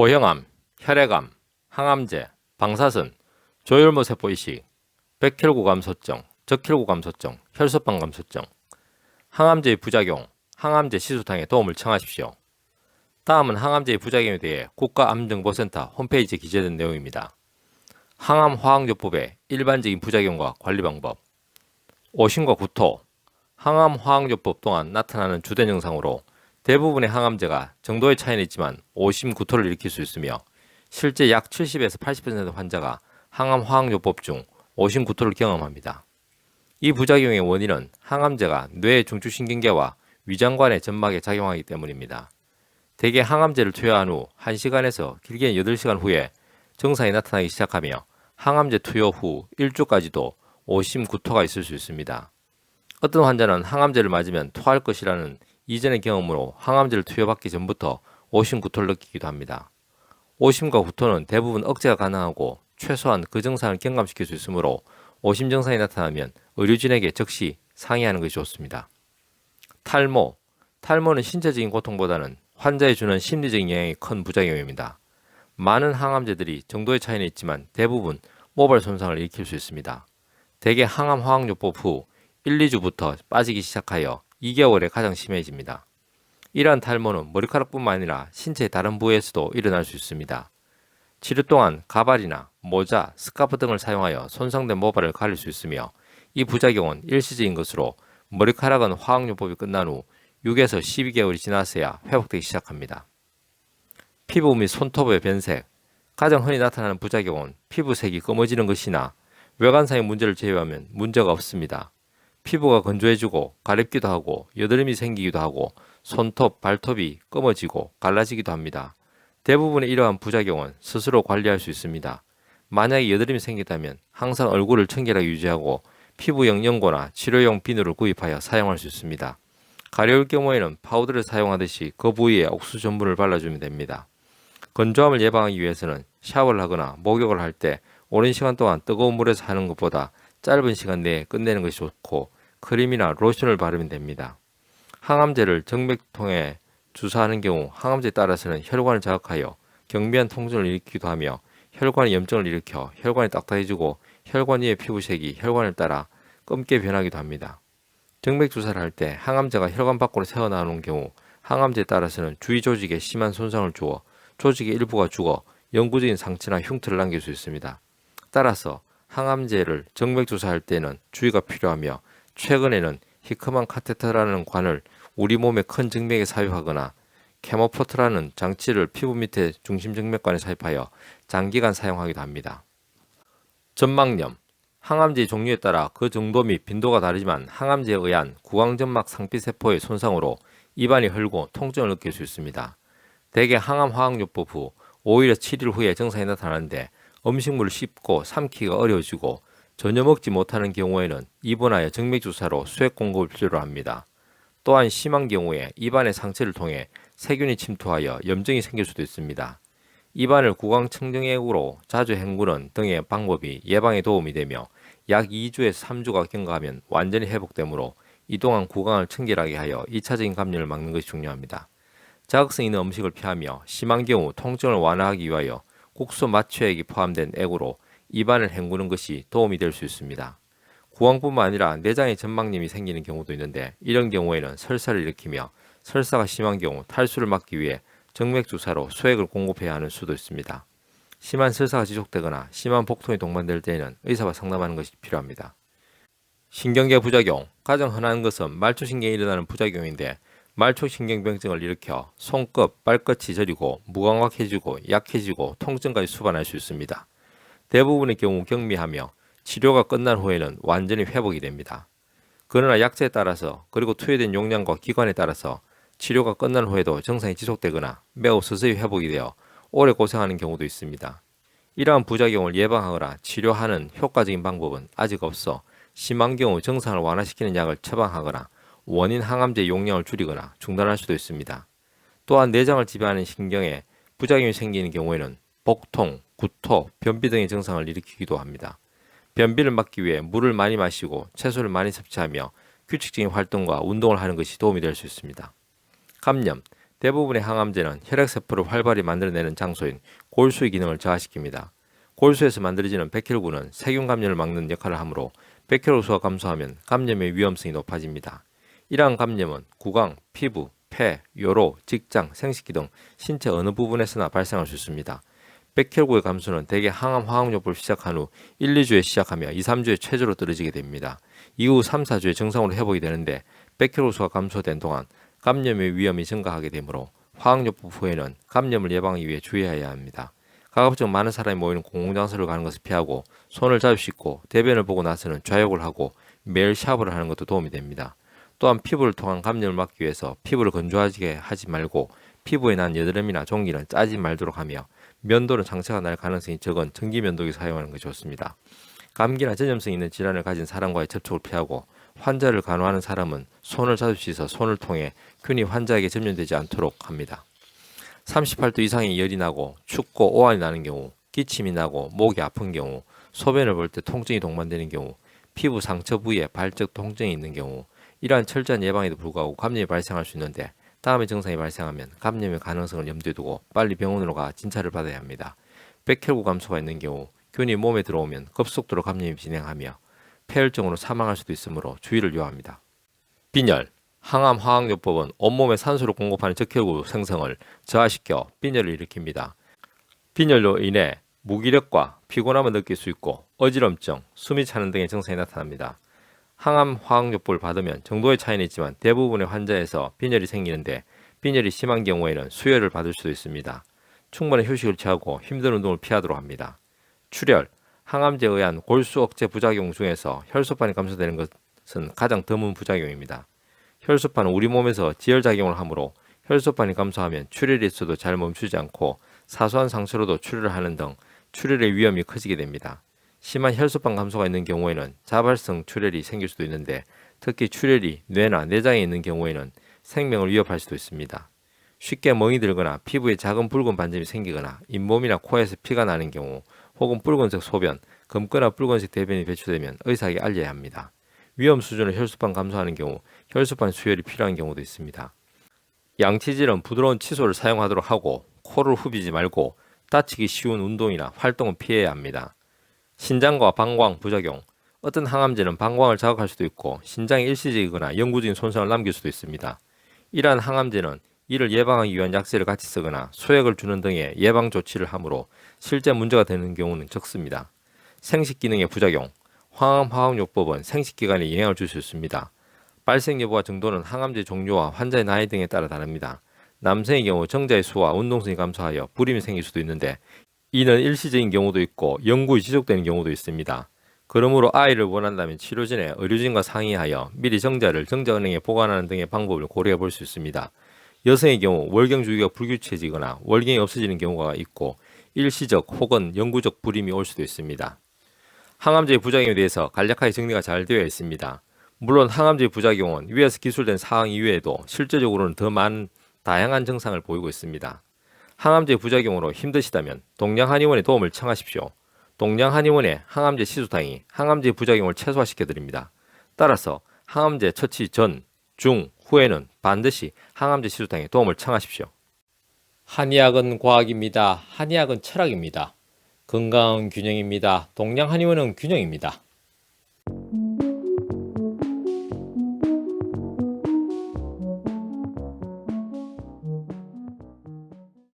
고형암, 혈액암, 항암제, 방사선, 조혈모 세포 이식, 백혈구 감소증, 적혈구 감소증, 혈소판 감소증. 항암제의 부작용, 항암제 시술탕에 도움을 청하십시오. 다음은 항암제의 부작용에 대해 국가암정보센터 홈페이지에 기재된 내용입니다. 항암화학요법의 일반적인 부작용과 관리 방법. 오심과 구토. 항암화학요법 동안 나타나는 주된 증상으로 대부분의 항암제가 정도의 차이는 있지만 오심, 구토를 일으킬 수 있으며 실제 약 70에서 80% 환자가 항암화학요법 중 오심, 구토를 경험합니다. 이 부작용의 원인은 항암제가 뇌의 중추신경계와 위장관의 점막에 작용하기 때문입니다. 대개 항암제를 투여한 후 1시간에서 길게는 8시간 후에 증상이 나타나기 시작하며 항암제 투여 후 1주까지도 오심, 구토가 있을 수 있습니다. 어떤 환자는 항암제를 맞으면 토할 것이라는 이전의 경험으로 항암제를 투여받기 전부터 오심, 구토를 느끼기도 합니다. 오심과 구토는 대부분 억제가 가능하고 최소한 그 증상을 경감시킬 수 있으므로 오심 증상이 나타나면 의료진에게 즉시 상의하는 것이 좋습니다. 탈모. 탈모는 신체적인 고통보다는 환자에 주는 심리적인 영향이 큰 부작용입니다. 많은 항암제들이 정도의 차이는 있지만 대부분 모발 손상을 일으킬 수 있습니다. 대개 항암화학요법 후 1, 2주부터 빠지기 시작하여 2개월에 가장 심해집니다. 이러한 탈모는 머리카락뿐만 아니라 신체의 다른 부위에서도 일어날 수 있습니다. 치료 동안 가발이나 모자, 스카프 등을 사용하여 손상된 모발을 가릴 수 있으며 이 부작용은 일시적인 것으로 머리카락은 화학요법이 끝난 후 6에서 12개월이 지났어야 회복되기 시작합니다. 피부 및 손톱의 변색. 가장 흔히 나타나는 부작용은 피부색이 검어지는 것이나 외관상의 문제를 제외하면 문제가 없습니다. 피부가 건조해지고 가렵기도 하고 여드름이 생기기도 하고 손톱, 발톱이 검어지고 갈라지기도 합니다. 대부분의 이러한 부작용은 스스로 관리할 수 있습니다. 만약에 여드름이 생기다면 항상 얼굴을 청결하게 유지하고 피부 영양고나 치료용 비누를 구입하여 사용할 수 있습니다. 가려울 경우에는 파우더를 사용하듯이 그 부위에 옥수수 전분을 발라주면 됩니다. 건조함을 예방하기 위해서는 샤워를 하거나 목욕을 할 때 오랜 시간 동안 뜨거운 물에서 하는 것보다 짧은 시간 내에 끝내는 것이 좋고 크림이나 로션을 바르면 됩니다. 항암제를 정맥통에 주사하는 경우 항암제에 따라서는 혈관을 자극하여 경미한 통증을 일으키기도 하며 혈관에 염증을 일으켜 혈관이 딱딱해지고 혈관 위의 피부색이 혈관을 따라 검게 변하기도 합니다. 정맥 주사를 할 때 항암제가 혈관 밖으로 새어나오는 경우 항암제에 따라서는 주위 조직에 심한 손상을 주어 조직의 일부가 죽어 영구적인 상처나 흉터를 남길 수 있습니다. 따라서 항암제를 정맥 주사할 때는 주의가 필요하며 최근에는 히크만 카테터라는 관을 우리 몸의 큰 정맥에 삽입하거나 캐모포트라는 장치를 피부 밑에 중심 정맥관에 삽입하여 장기간 사용하기도 합니다. 점막염. 항암제의 종류에 따라 그 정도 및 빈도가 다르지만 항암제에 의한 구강점막 상피세포의 손상으로 입안이 헐고 통증을 느낄 수 있습니다. 대개 항암화학요법 후 5일에서 7일 후에 증상이 나타나는데 음식물을 씹고 삼키기가 어려워지고 전혀 먹지 못하는 경우에는 입원하여 정맥주사로 수액 공급을 필요로 합니다. 또한 심한 경우에 입안의 상처를 통해 세균이 침투하여 염증이 생길 수도 있습니다. 입안을 구강청정액으로 자주 헹구는 등의 방법이 예방에 도움이 되며 약 2주에서 3주가 경과하면 완전히 회복되므로 이동안 구강을 청결하게 하여 2차적인 감염을 막는 것이 중요합니다. 자극성 있는 음식을 피하며 심한 경우 통증을 완화하기 위하여 국소 마취액이 포함된 액으로 입안을 헹구는 것이 도움이 될 수 있습니다. 구강뿐만 아니라 내장에 점막염이 생기는 경우도 있는데 이런 경우에는 설사를 일으키며 설사가 심한 경우 탈수를 막기 위해 정맥주사로 수액을 공급해야 하는 수도 있습니다. 심한 설사가 지속되거나 심한 복통이 동반될 때에는 의사와 상담하는 것이 필요합니다. 신경계 부작용. 가장 흔한 것은 말초신경에 일어나는 부작용인데 말초신경병증을 일으켜 손끝, 발끝이 저리고 무감각해지고 약해지고 통증까지 수반할 수 있습니다. 대부분의 경우 경미하며 치료가 끝난 후에는 완전히 회복이 됩니다. 그러나 약제에 따라서 그리고 투여된 용량과 기관에 따라서 치료가 끝난 후에도 증상이 지속되거나 매우 서서히 회복이 되어 오래 고생하는 경우도 있습니다. 이러한 부작용을 예방하거나 치료하는 효과적인 방법은 아직 없어 심한 경우 증상을 완화시키는 약을 처방하거나 원인 항암제 용량을 줄이거나 중단할 수도 있습니다. 또한 내장을 지배하는 신경에 부작용이 생기는 경우에는 복통, 구토, 변비 등의 증상을 일으키기도 합니다. 변비를 막기 위해 물을 많이 마시고 채소를 많이 섭취하며 규칙적인 활동과 운동을 하는 것이 도움이 될 수 있습니다. 감염. 대부분의 항암제는 혈액세포를 활발히 만들어내는 장소인 골수의 기능을 저하시킵니다. 골수에서 만들어지는 백혈구는 세균 감염을 막는 역할을 하므로 백혈구 수가 감소하면 감염의 위험성이 높아집니다. 이러한 감염은 구강, 피부, 폐, 요로, 직장, 생식기 등 신체 어느 부분에서나 발생할 수 있습니다. 백혈구의 감소는 대개 항암 화학요법을 시작한 후 1, 2주에 시작하며 2, 3주에 최저로 떨어지게 됩니다. 이후 3, 4주에 정상으로 회복이 되는데 백혈구 수가 감소된 동안 감염의 위험이 증가하게 되므로 화학요법 후에는 감염을 예방하기 위해 주의해야 합니다. 가급적 많은 사람이 모이는 공공장소를 가는 것을 피하고 손을 자주 씻고 대변을 보고 나서는 좌욕을 하고 매일 샤워를 하는 것도 도움이 됩니다. 또한 피부를 통한 감염을 막기 위해서 피부를 건조하게 하지 말고 피부에 난 여드름이나 종기는 짜지 말도록 하며 면도는 상처가 날 가능성이 적은 전기면도기 사용하는 것이 좋습니다. 감기나 전염성 있는 질환을 가진 사람과의 접촉을 피하고 환자를 간호하는 사람은 손을 자주 씻어 손을 통해 균이 환자에게 전염되지 않도록 합니다. 38도 이상의 열이 나고 춥고 오한이 나는 경우, 기침이 나고 목이 아픈 경우, 소변을 볼 때 통증이 동반되는 경우, 피부 상처 부위에 발적 통증이 있는 경우, 이러한 철저한 예방에도 불구하고 감염이 발생할 수 있는데 다음의 증상이 발생하면 감염의 가능성을 염두에 두고 빨리 병원으로 가 진찰을 받아야 합니다. 백혈구 감소가 있는 경우 균이 몸에 들어오면 급속도로 감염이 진행하며 폐혈증으로 사망할 수도 있으므로 주의를 요합니다. 빈혈, 항암 화학요법은 온몸에 산소를 공급하는 적혈구 생성을 저하시켜 빈혈을 일으킵니다. 빈혈로 인해 무기력과 피곤함을 느낄 수 있고 어지럼증, 숨이 차는 등의 증상이 나타납니다. 항암 화학요법을 받으면 정도의 차이는 있지만 대부분의 환자에서 빈혈이 생기는데 빈혈이 심한 경우에는 수혈을 받을 수도 있습니다. 충분한 휴식을 취하고 힘든 운동을 피하도록 합니다. 출혈, 항암제에 의한 골수 억제 부작용 중에서 혈소판이 감소되는 것은 가장 드문 부작용입니다. 혈소판은 우리 몸에서 지혈작용을 하므로 혈소판이 감소하면 출혈이 있어도 잘 멈추지 않고 사소한 상처로도 출혈을 하는 등 출혈의 위험이 커지게 됩니다. 심한 혈소판 감소가 있는 경우에는 자발성 출혈이 생길 수도 있는데 특히 출혈이 뇌나 내장에 있는 경우에는 생명을 위협할 수도 있습니다. 쉽게 멍이 들거나 피부에 작은 붉은 반점이 생기거나 잇몸이나 코에서 피가 나는 경우 혹은 붉은색 소변, 검거나 붉은색 대변이 배출되면 의사에게 알려야 합니다. 위험 수준의 혈소판 감소하는 경우 혈소판 수혈이 필요한 경우도 있습니다. 양치질은 부드러운 칫솔을 사용하도록 하고 코를 후비지 말고 다치기 쉬운 운동이나 활동은 피해야 합니다. 신장과 방광 부작용, 어떤 항암제는 방광을 자극할 수도 있고 신장에 일시적이거나 영구적인 손상을 남길 수도 있습니다. 이러한 항암제는 이를 예방하기 위한 약제를 같이 쓰거나 소액을 주는 등의 예방 조치를 하므로 실제 문제가 되는 경우는 적습니다. 생식기능의 부작용, 항암 화학요법은 생식기관에 영향을 줄 수 있습니다. 발생 여부와 정도는 항암제 종류와 환자의 나이 등에 따라 다릅니다. 남성의 경우 정자의 수와 운동성이 감소하여 불임이 생길 수도 있는데 이는 일시적인 경우도 있고 영구히 지속되는 경우도 있습니다. 그러므로 아이를 원한다면 치료 전에 의료진과 상의하여 미리 정자를 정자은행에 보관하는 등의 방법을 고려해 볼 수 있습니다. 여성의 경우 월경 주기가 불규칙해지거나 월경이 없어지는 경우가 있고 일시적 혹은 영구적 불임이 올 수도 있습니다. 항암제의 부작용에 대해서 간략하게 정리가 잘 되어 있습니다. 물론 항암제의 부작용은 위에서 기술된 사항 이외에도 실제적으로는 더 많은 다양한 증상을 보이고 있습니다. 항암제 부작용으로 힘드시다면 동양한의원의 도움을 청하십시오. 동양한의원의 항암제 시술탕이 항암제 부작용을 최소화시켜 드립니다. 따라서 항암제 처치 전, 중, 후에는 반드시 항암제 시술탕에 도움을 청하십시오. 한의학은 과학입니다. 한의학은 철학입니다. 건강은 균형입니다. 동양한의원은 균형입니다.